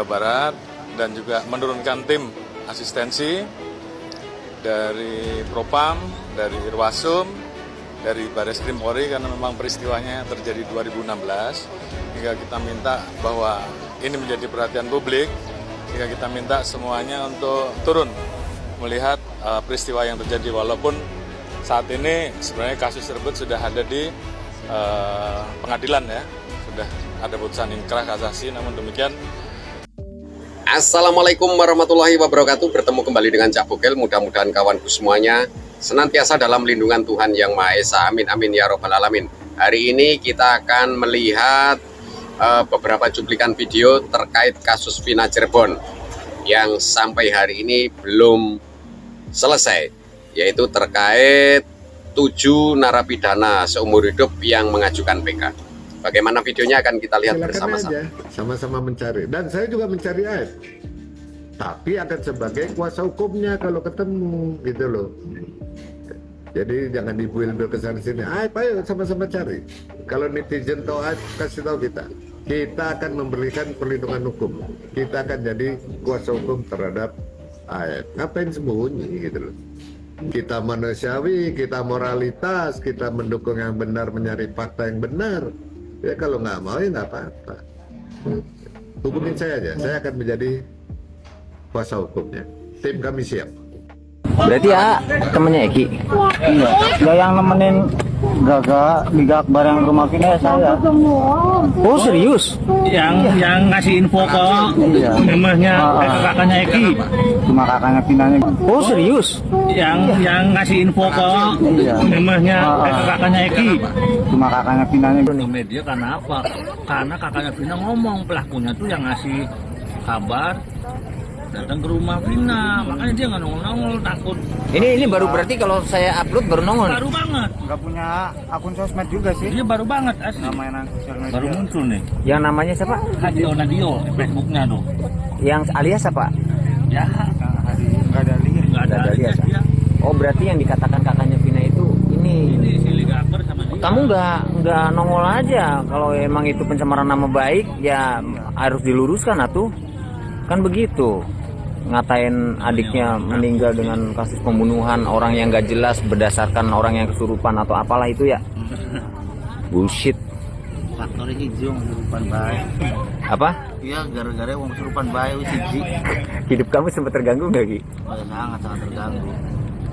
Jawa Barat dan juga menurunkan tim asistensi dari Propam, dari Irwasum, dari Bareskrim Polri karena memang peristiwanya terjadi 2016 hingga kita minta bahwa ini menjadi perhatian publik hingga kita minta semuanya untuk turun melihat peristiwa yang terjadi walaupun saat ini sebenarnya kasus tersebut sudah ada di pengadilan ya, sudah ada putusan inkrah kasasi, namun demikian. Assalamualaikum warahmatullahi wabarakatuh. Bertemu kembali dengan Cak Bokel. Mudah-mudahan kawanku semuanya senantiasa dalam lindungan Tuhan Yang Maha Esa. Amin amin ya robbal alamin. Hari ini kita akan melihat beberapa cuplikan video terkait kasus Vina Cirebon yang sampai hari ini belum selesai, yaitu terkait 7 narapidana seumur hidup yang mengajukan PK. Bagaimana videonya akan kita lihat bersama-sama. Sama-sama mencari, dan saya juga mencari Aib, tapi akan sebagai kuasa hukumnya kalau ketemu gitu loh. Jadi jangan dibuil-buil ke sana sini. Aib, ayo sama-sama cari. Kalau netizen tahu Aib, kasih tahu kita. Kita akan memberikan perlindungan hukum. Kita akan jadi kuasa hukum terhadap Aib. Ngapain sembunyi gitu loh. Kita manusiawi, kita moralitas, kita mendukung yang benar, mencari fakta yang benar. Ya kalau nggak mau ya nggak apa-apa. Hukumin saya aja, saya akan menjadi kuasa hukumnya. Tim kami siap. Berarti ya temennya Eki? Iya, gak yang nemenin Gaga Liga Akbar yang rumah Vina saya. Oh serius? Yang ngasih info ke rumahnya kakaknya Eki. Cuma kakaknya Vinanya. Oh serius? Yang ngasih info ke rumahnya kakaknya Eki. Cuma kakaknya Vinanya. Ke media karena apa? Karena kakaknya Vina ngomong pelakunya tuh yang ngasih kabar datang ke rumah Vina, makanya dia nggak nongol-nongol, takut. Ini baru berarti kalau saya upload baru nongol? Baru banget. Nggak punya akun sosmed juga sih? Dia baru banget asli. Nggak mainan sosial media. Baru muncul nih. Yang namanya siapa? Nadio di Facebooknya tuh. Yang alias apa? Ya. Nggak ada alias. Nggak ada alias. Ya. Oh berarti yang dikatakan kakaknya Vina itu ini Si Liga Akbar sama dia. Kamu nggak nongol aja. Kalau emang itu pencemaran nama baik ya harus diluruskan atuh. Kan begitu. Ngatain adiknya meninggal dengan kasus pembunuhan orang yang gak jelas berdasarkan orang yang kesurupan atau apalah itu ya. Bullshit. Faktor hijau kesurupan baik. Apa? Iya, gara-gara wong kesurupan baik wis siji. Hidup kamu sempat terganggu gak Ki? Oh, ya, sangat terganggu.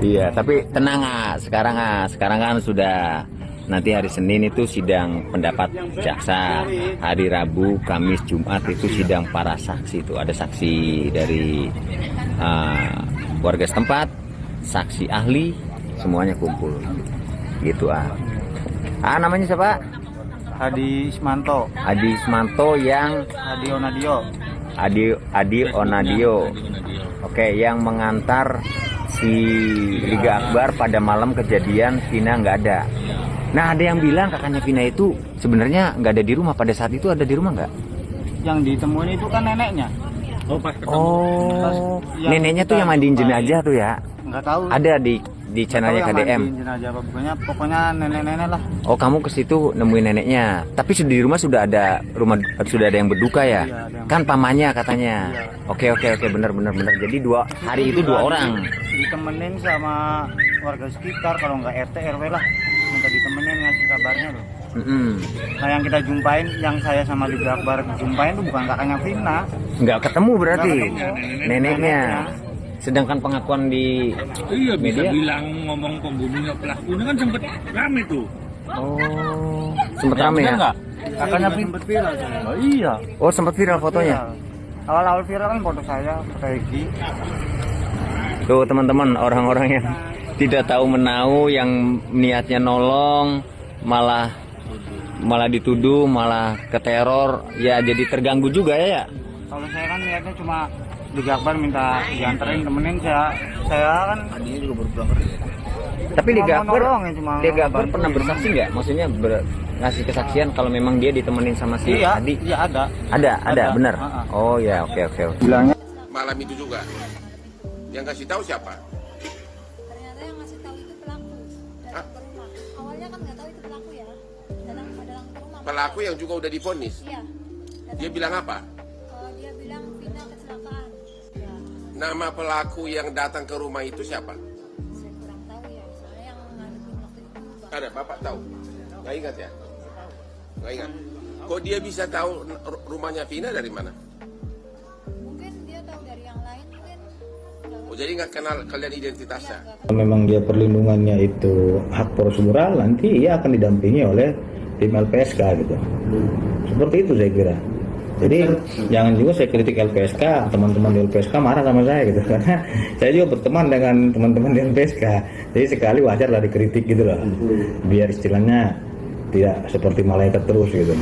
Iya, tapi tenang sekarang kan sudah. Nanti hari Senin itu sidang pendapat jaksa, hari Rabu, Kamis, Jumat itu sidang para saksi. Itu ada saksi dari warga setempat, saksi ahli, semuanya kumpul. Gitu namanya siapa? Hadi Ismanto. Hadi Ismanto yang Hadi Onadio. Adi Onadio. Oke, yang mengantar si Liga Akbar pada malam kejadian Vina nggak ada. Nah ada yang bilang kakaknya Vina itu sebenarnya nggak ada di rumah pada saat itu. Ada di rumah nggak? Yang ditemuin itu kan neneknya. Oh, pas ketemu. Oh, neneknya tuh yang mandiin jenazah tuh ya? Nggak tahu. Ada di channelnya KDM. Jenazah pokoknya nenek-nenek lah. Oh kamu ke situ nemuin neneknya. Tapi di rumah sudah ada sudah ada yang berduka ya? Iya, Kan pamannya katanya. Iya. Oke benar. Jadi hari itu dua orang. Ditemenin sama warga sekitar, kalau nggak RT RW lah. Minta ditemenin ngasih kabarnya loh. Nah yang kita jumpain, yang saya sama Liga Akbar jumpain itu bukan kakaknya Vina. Nggak ketemu berarti Nggak ketemu. neneknya. Sedangkan pengakuan di Iya, bisa media bilang ngomong pembunuhnya pelakunya kan sempet rame tuh. Oh, sempat rame ya? Enggak? Kakaknya sempet viral saya. Oh iya. Oh, sempat viral fotonya. Viral. Awal-awal viral kan foto saya, foto Egi. Tuh teman-teman, orang-orang yang tidak tahu menau, yang niatnya nolong malah dituduh, malah keteror, ya jadi terganggu juga ya. Kalau saya kan niatnya cuma Liga Akbar minta dianterin temenin saya kan Tadinya juga baru pulang kerja. Tapi Liga Akbar, Liga Akbar pernah bersaksi nggak? Maksudnya ngasih kesaksian kalau memang dia ditemenin sama si Adi? Iya ada. Ada, benar. Oh ya, oke. Bilangnya Malam itu juga. Yang kasih tahu siapa? Ternyata yang ngasih tahu itu pelaku datang ke rumah. Awalnya kan nggak tahu itu pelaku ya. Datang ke rumah. Pelaku yang juga udah divonis. Iya. Dia bilang apa? Dia bilang Nama pelaku yang datang ke rumah itu siapa? Saya kurang tahu ya, soalnya yang ngadepin waktu itu Ada, Bapak tahu? Nggak ingat ya? Nggak ingat. Kok dia bisa tahu rumahnya Vina dari mana? mungkin dia tahu dari yang lain mungkin. Oh, jadi nggak kenal kalian identitasnya? Kalau memang dia perlindungannya itu hak prosedural, nanti ia akan didampingi oleh tim LPSK gitu. Seperti itu saya kira. Jadi jangan juga saya kritik LPSK, teman-teman di LPSK marah sama saya gitu, karena saya juga berteman dengan teman-teman di LPSK. Jadi sekali wajar lah dikritik gitu loh, biar istilahnya tidak seperti malaikat terus gitu.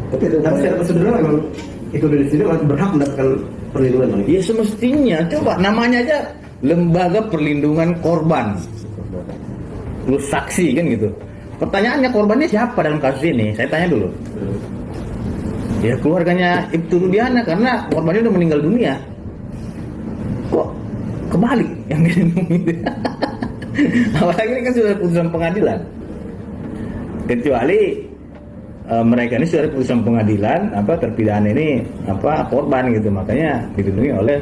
Tapi secara prosedural memang itu dari sini berhak mendapatkan perlindungan. Ya semestinya, coba namanya aja Lembaga Perlindungan Korban, lu saksi kan gitu. Pertanyaannya korbannya siapa dalam kasus ini? Saya tanya dulu. Ya keluarganya Ibtu Rudiana, karena korbannya udah meninggal dunia. Kok kebalik yang dilindungi? Apalagi ini kan sudah putusan pengadilan. Kecuali mereka ini sudah putusan pengadilan, terpidana ini korban gitu, makanya dilindungi oleh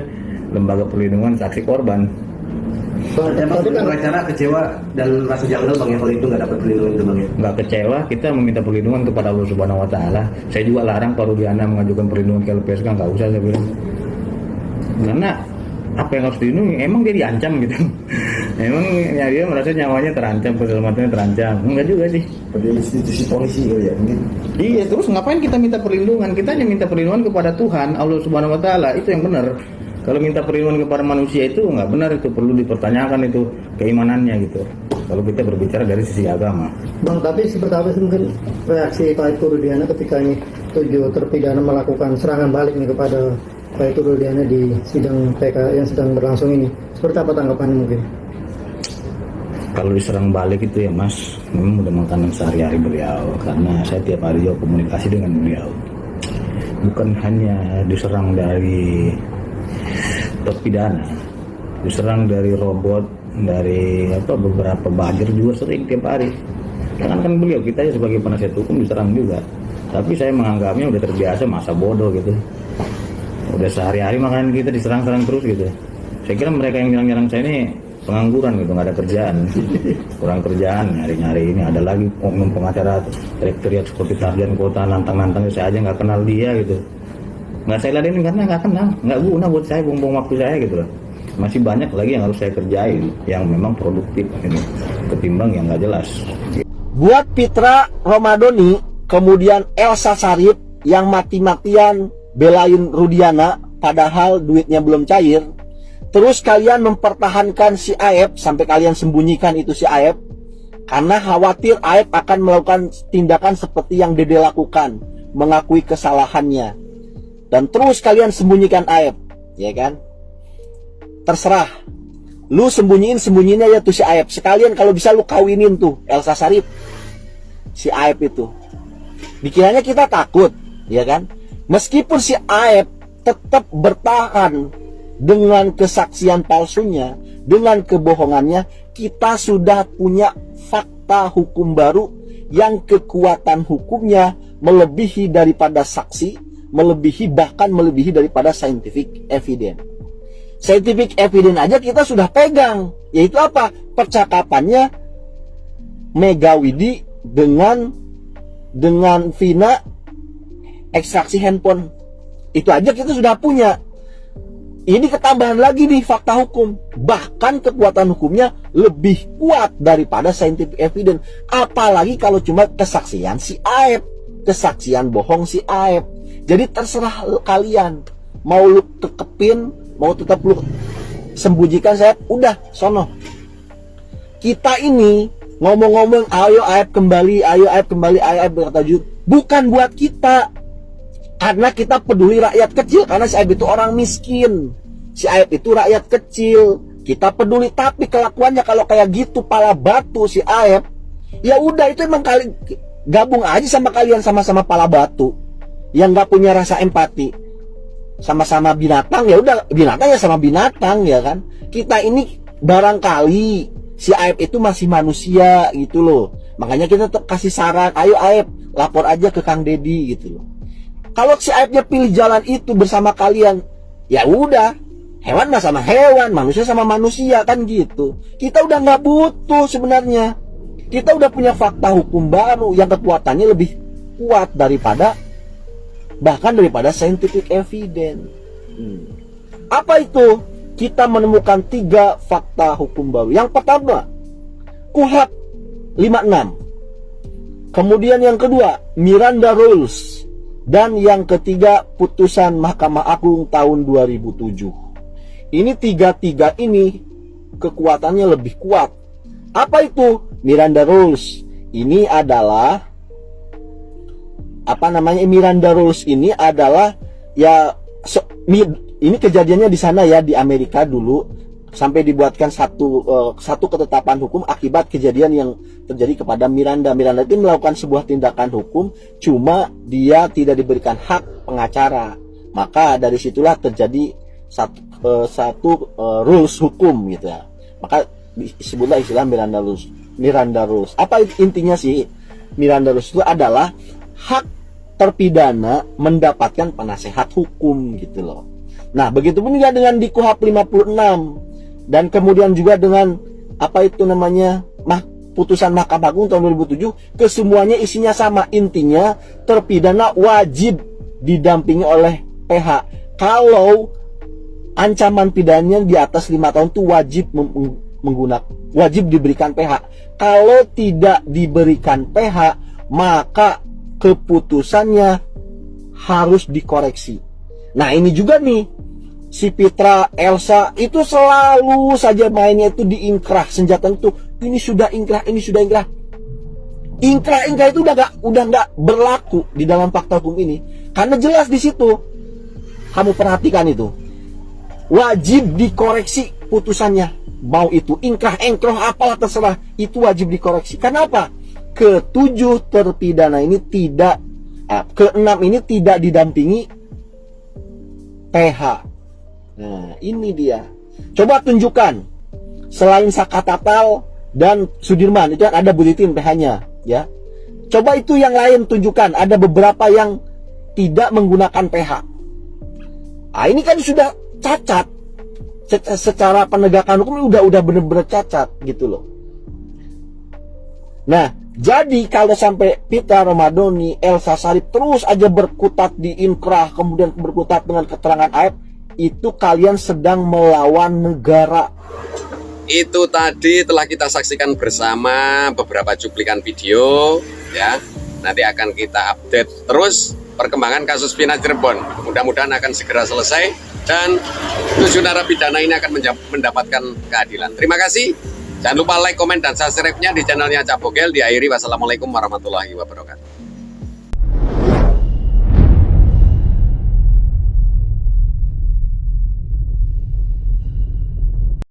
Lembaga Perlindungan Saksi Korban. Tapi pengacara kecewa dan rasa janggal Bang ya kalau itu nggak dapat perlindungan itu Bang ya? Nggak kecewa, kita meminta perlindungan kepada Allah Subhanahu Wa Taala. Saya juga larang Pak Rudiana mengajukan perlindungan ke LPSK, nggak usah saya bilang. Karena apa yang harus dilindungi? Emang dia diancam gitu? Emang ya dia merasa nyawanya terancam, keselamatannya terancam? Enggak juga sih. Pada institusi polisi ya mungkin. Iya, terus ngapain kita minta perlindungan? Kita hanya minta perlindungan kepada Tuhan, Allah Subhanahu Wa Taala, itu yang benar. Kalau minta perlindungan kepada manusia itu nggak benar, itu perlu dipertanyakan itu keimanannya gitu. Kalau kita berbicara dari sisi agama. Bang, tapi seperti apa sih mungkin reaksi Pak Ibtu Rudiana ketika ini 7 terpidana melakukan serangan balik nih kepada Pak Ibtu Rudiana di sidang PK yang sedang berlangsung ini? Seperti apa tanggapannya mungkin? Kalau diserang balik itu ya Mas, memang udah makanan sehari-hari beliau, karena saya tiap hari juga komunikasi dengan beliau. Bukan hanya diserang dari terpidana, diserang dari robot, dari beberapa buzzer juga sering tiap hari. Kan beliau, kita ya sebagai penasihat hukum diserang juga. Tapi saya menganggapnya udah terbiasa, masa bodoh gitu. Udah sehari-hari makanan kita diserang-serang terus gitu. Saya kira mereka yang nyerang-nyerang saya ini pengangguran gitu, nggak ada kerjaan, kurang kerjaan, nyari-nyari ini. Ada lagi oknum pengacara teriak-teriak seperti sarjan kota, nantang-nantang, saya aja nggak kenal dia gitu. Nggak saya ladenin karena nggak kenal, nggak guna buat saya, buang-buang waktu saya gitu loh. Masih banyak lagi yang harus saya kerjain yang memang produktif gitu, ketimbang yang nggak jelas. Buat Pitra Romadoni, kemudian Elsa Sharif yang mati-matian belain Rudiana padahal duitnya belum cair, terus kalian mempertahankan si Aep sampai kalian sembunyikan itu si Aep karena khawatir Aep akan melakukan tindakan seperti yang Dede lakukan, mengakui kesalahannya. Dan terus kalian sembunyikan Aep, ya kan? Terserah. Lu sembunyiin aja tuh si Aep. Sekalian kalau bisa lu kawinin tuh Elsa Sharif, si Aep itu. Dikiranya kita takut, ya kan? Meskipun si Aep tetap bertahan dengan kesaksian palsunya, dengan kebohongannya, kita sudah punya fakta hukum baru yang kekuatan hukumnya melebihi daripada saksi, bahkan melebihi daripada scientific evidence. Scientific evidence aja kita sudah pegang, yaitu apa? Percakapannya Mega Widi dengan Vina, ekstraksi handphone. Itu aja kita sudah punya. Ini ketambahan lagi nih fakta hukum, bahkan kekuatan hukumnya lebih kuat daripada scientific evidence. Apalagi kalau cuma kesaksian si Aep, kesaksian bohong si Aep. Jadi terserah kalian, mau lu kekepin, mau tetap lu sembunyikan saya, udah sono. Kita ini ngomong-ngomong ayo Aep kembali, ayo Aep kembali, ayo Aep berkata jujur, bukan buat kita, karena kita peduli rakyat kecil, karena si Aep itu orang miskin, si Aep itu rakyat kecil, kita peduli. Tapi kelakuannya kalau kayak gitu, pala batu si Aep, ya udah itu emang kalian gabung aja sama kalian, sama-sama pala batu yang nggak punya rasa empati, sama-sama binatang, ya udah binatang ya sama binatang, ya kan. Kita ini barangkali si Aep itu masih manusia gitu loh, makanya kita kasih saran, ayo Aep lapor aja ke Kang Dedi gitu loh. Kalau si Aepnya pilih jalan itu bersama kalian, ya udah, Hewan mah sama hewan, manusia sama manusia, kan gitu. Kita udah nggak butuh sebenarnya. Kita udah punya fakta hukum baru yang kekuatannya lebih kuat daripada scientific evidence. Apa itu? Kita menemukan 3 fakta hukum baru. Yang pertama, KUHP 56. Kemudian yang kedua, Miranda Rules. Dan yang ketiga, putusan Mahkamah Agung tahun 2007. Ini 3 ini kekuatannya lebih kuat. Apa itu Miranda Rules? Ini adalah Miranda Rules ini adalah ini kejadiannya di sana ya, di Amerika dulu, sampai dibuatkan satu ketetapan hukum akibat kejadian yang terjadi kepada Miranda. Miranda itu melakukan sebuah tindakan hukum, cuma dia tidak diberikan hak pengacara. Maka dari situlah terjadi satu rules hukum gitu ya. Maka disebutlah istilah Miranda Rules. Apa intinya sih? Miranda Rules itu adalah hak terpidana mendapatkan penasehat hukum gitu loh. Nah, begitu pun juga dengan di KUHP 56 dan kemudian juga dengan putusan Mahkamah Agung tahun 2007, kesemuanya isinya sama. Intinya terpidana wajib didampingi oleh PH. Kalau ancaman pidananya di atas 5 tahun itu wajib diberikan PH. Kalau tidak diberikan PH, maka keputusannya harus dikoreksi. Nah, ini juga nih, si Pitra, Elsa itu selalu saja mainnya itu di inkrah, senjata itu ini sudah inkrah. Inkrah itu udah nggak berlaku di dalam fakta hukum ini, karena jelas di situ. Kamu perhatikan itu, wajib dikoreksi putusannya, mau itu inkrah, engkroh, apalah terserah, itu wajib dikoreksi. Kenapa? Ke-7 terpidana ini ke-6 ini tidak didampingi PH. Nah, ini dia. Coba tunjukkan, selain Sakatatal dan Sudirman itu kan ada Buditin PH-nya, ya. Coba itu yang lain tunjukkan, ada beberapa yang tidak menggunakan PH. Ah, ini kan sudah cacat. Secara penegakan hukum udah bener-bener cacat gitu loh. Nah, jadi kalau sampai Pitra Romadhoni, Elsa Sharif terus aja berkutat di inkrah, kemudian berkutat dengan keterangan AF, itu kalian sedang melawan negara. Itu tadi telah kita saksikan bersama beberapa cuplikan video ya. Nanti akan kita update terus perkembangan kasus Vina Cirebon. Mudah-mudahan akan segera selesai dan 7 narapidana ini akan mendapatkan keadilan. Terima kasih. Jangan lupa like, komen, dan subscribe-nya di channelnya Cak Bogel. Diakhiri, wassalamualaikum warahmatullahi wabarakatuh.